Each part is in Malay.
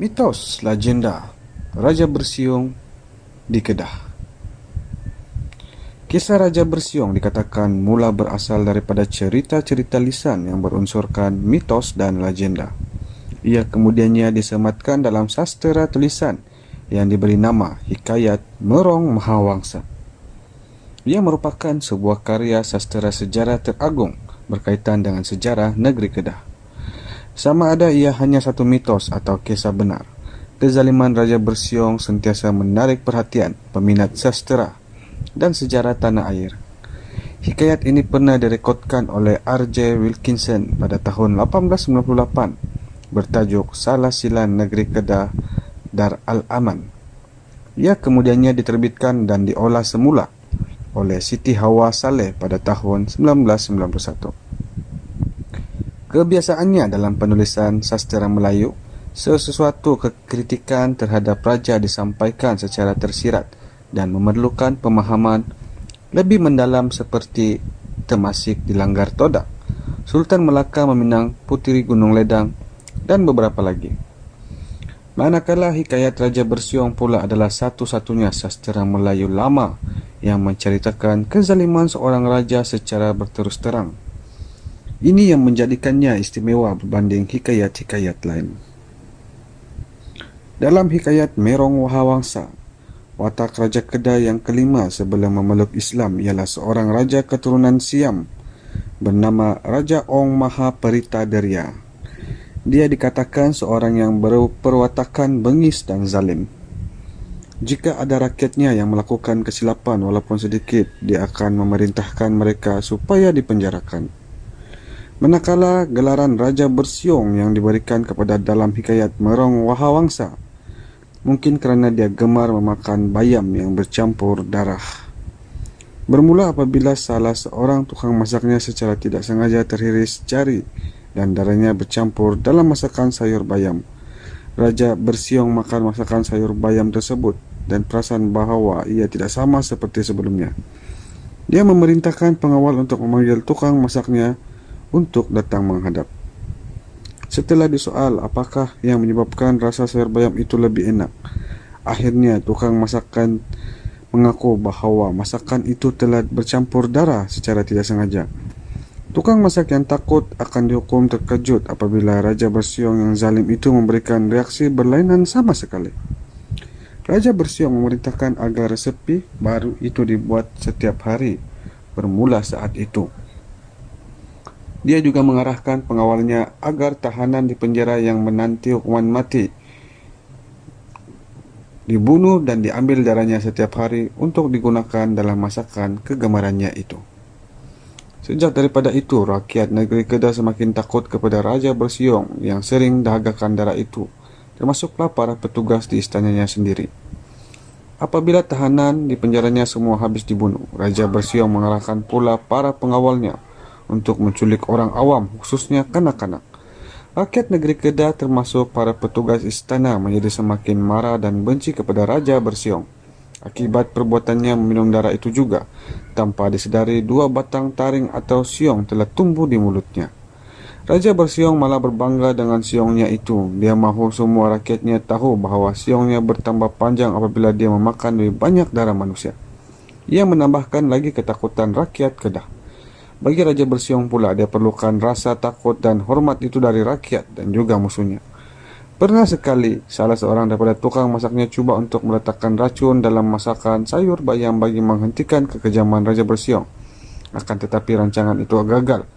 Mitos legenda Raja Bersiung di Kedah. Kisah Raja Bersiung dikatakan mula berasal daripada cerita-cerita lisan yang berunsurkan mitos dan legenda. Ia kemudiannya disematkan dalam sastera tulisan yang diberi nama Hikayat Merong Mahawangsa. Ia merupakan sebuah karya sastera sejarah teragung berkaitan dengan sejarah negeri Kedah. Sama ada ia hanya satu mitos atau kisah benar, kezaliman Raja Bersiung sentiasa menarik perhatian peminat sastera dan sejarah tanah air. Hikayat ini pernah direkodkan oleh R.J. Wilkinson pada tahun 1898 bertajuk Salah Silan Negeri Kedah Dar Al-Aman. Ia kemudiannya diterbitkan dan diolah semula oleh Siti Hawa Saleh pada tahun 1991. Kebiasaannya dalam penulisan sastera Melayu, sesuatu kekritikan terhadap raja disampaikan secara tersirat dan memerlukan pemahaman lebih mendalam seperti Temasik dilanggar Todak, Sultan Melaka meminang Puteri Gunung Ledang, dan beberapa lagi. Manakala Hikayat Raja Bersiung pula adalah satu-satunya sastera Melayu lama yang menceritakan kezaliman seorang raja secara berterus terang. Ini yang menjadikannya istimewa berbanding hikayat-hikayat lain. Dalam Hikayat Merong Mahawangsa, watak Raja Kedah yang kelima sebelum memeluk Islam ialah seorang raja keturunan Siam bernama Raja Ong Maha Perita Deria. Dia dikatakan seorang yang berperwatakan bengis dan zalim. Jika ada rakyatnya yang melakukan kesilapan walaupun sedikit, dia akan memerintahkan mereka supaya dipenjarakan. Manakala gelaran Raja Bersiung yang diberikan kepada dalam Hikayat Merong Mahawangsa, mungkin kerana dia gemar memakan bayam yang bercampur darah. Bermula apabila salah seorang tukang masaknya secara tidak sengaja terhiris jari dan darahnya bercampur dalam masakan sayur bayam. Raja Bersiung makan masakan sayur bayam tersebut dan perasan bahawa ia tidak sama seperti sebelumnya. Dia memerintahkan pengawal untuk memanggil tukang masaknya untuk datang menghadap. Setelah disoal apakah yang menyebabkan rasa sayur bayam itu lebih enak, akhirnya tukang masakan mengaku bahawa masakan itu telah bercampur darah secara tidak sengaja. Tukang masak yang takut akan dihukum terkejut apabila Raja Bersiung yang zalim itu memberikan reaksi berlainan sama sekali. Raja Bersiung memerintahkan agar resepi baru itu dibuat setiap hari bermula saat itu. Dia juga mengarahkan pengawalnya agar tahanan di penjara yang menanti hukuman mati dibunuh dan diambil darahnya setiap hari untuk digunakan dalam masakan kegemarannya itu. Sejak daripada itu, rakyat negeri Kedah semakin takut kepada Raja Bersiung yang sering dahagakan darah itu, termasuklah para petugas di istananya sendiri. Apabila tahanan di penjaranya semua habis dibunuh, Raja Bersiung mengarahkan pula para pengawalnya untuk menculik orang awam, khususnya kanak-kanak. Rakyat negeri Kedah termasuk para petugas istana menjadi semakin marah dan benci kepada Raja Bersiung. Akibat perbuatannya meminum darah itu juga, tanpa disedari 2 batang taring atau siong telah tumbuh di mulutnya. Raja Bersiung malah berbangga dengan siongnya itu. Dia mahu semua rakyatnya tahu bahawa siongnya bertambah panjang apabila dia memakan lebih banyak darah manusia. Ia menambahkan lagi ketakutan rakyat Kedah. Bagi Raja Bersiung pula, dia perlukan rasa takut dan hormat itu dari rakyat dan juga musuhnya. Pernah sekali, salah seorang daripada tukang masaknya cuba untuk meletakkan racun dalam masakan sayur bayam bagi menghentikan kekejaman Raja Bersiung. Akan tetapi rancangan itu gagal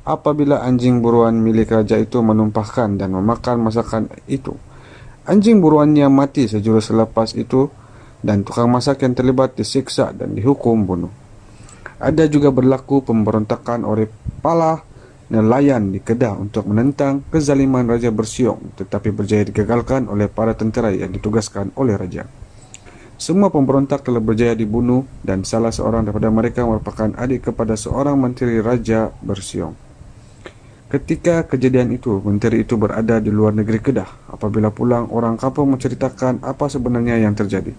apabila anjing buruan milik raja itu menumpahkan dan memakan masakan itu. Anjing buruannya mati sejurus selepas itu dan tukang masak yang terlibat disiksa dan dihukum bunuh. Ada juga berlaku pemberontakan oleh para nelayan di Kedah untuk menentang kezaliman Raja Bersiung, tetapi berjaya digagalkan oleh para tentera yang ditugaskan oleh raja. Semua pemberontak telah berjaya dibunuh dan salah seorang daripada mereka merupakan adik kepada seorang menteri Raja Bersiung. Ketika kejadian itu, menteri itu berada di luar negeri Kedah. Apabila pulang, orang kampung menceritakan apa sebenarnya yang terjadi.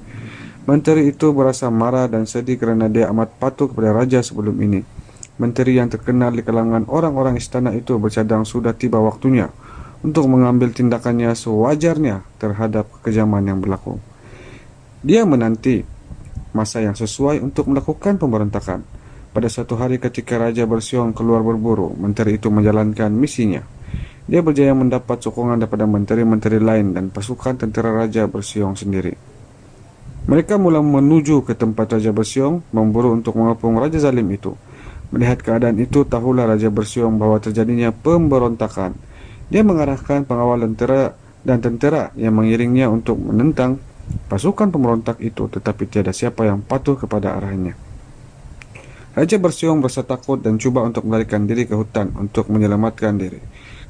Menteri itu berasa marah dan sedih kerana dia amat patuh kepada raja sebelum ini. Menteri yang terkenal di kalangan orang-orang istana itu bercadang sudah tiba waktunya untuk mengambil tindakannya sewajarnya terhadap kekejaman yang berlaku. Dia menanti masa yang sesuai untuk melakukan pemberontakan. Pada suatu hari ketika Raja Bersiong keluar berburu, menteri itu menjalankan misinya. Dia berjaya mendapat sokongan daripada menteri-menteri lain dan pasukan tentera Raja Bersiong sendiri. Mereka mula menuju ke tempat Raja Bersiong, memburu untuk mengepung Raja Zalim itu. Melihat keadaan itu, tahulah Raja Bersiong bahwa terjadinya pemberontakan. Dia mengarahkan pengawal tentera dan tentera yang mengiringnya untuk menentang pasukan pemberontak itu, tetapi tiada siapa yang patuh kepada arahannya. Raja Bersiong berasa takut dan cuba untuk melarikan diri ke hutan untuk menyelamatkan diri.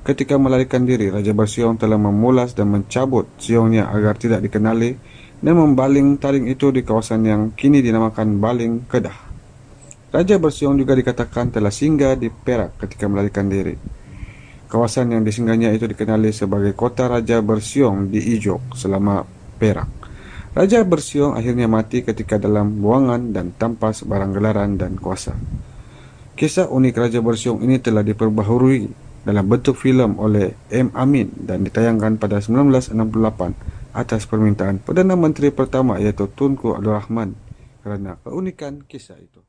Ketika melarikan diri, Raja Bersiong telah memulas dan mencabut siongnya agar tidak dikenali dan membaling taring itu di kawasan yang kini dinamakan Baling Kedah. Raja Bersiong juga dikatakan telah singgah di Perak ketika melarikan diri. Kawasan yang disinggahnya itu dikenali sebagai kota Raja Bersiong di Ijok selama Perak. Raja Bersiong akhirnya mati ketika dalam buangan dan tanpa sebarang gelaran dan kuasa. Kisah unik Raja Bersiong ini telah diperbaharui dalam bentuk filem oleh M. Amin dan ditayangkan pada 1968 atas permintaan Perdana Menteri pertama iaitu Tunku Abdul Rahman kerana keunikan kisah itu.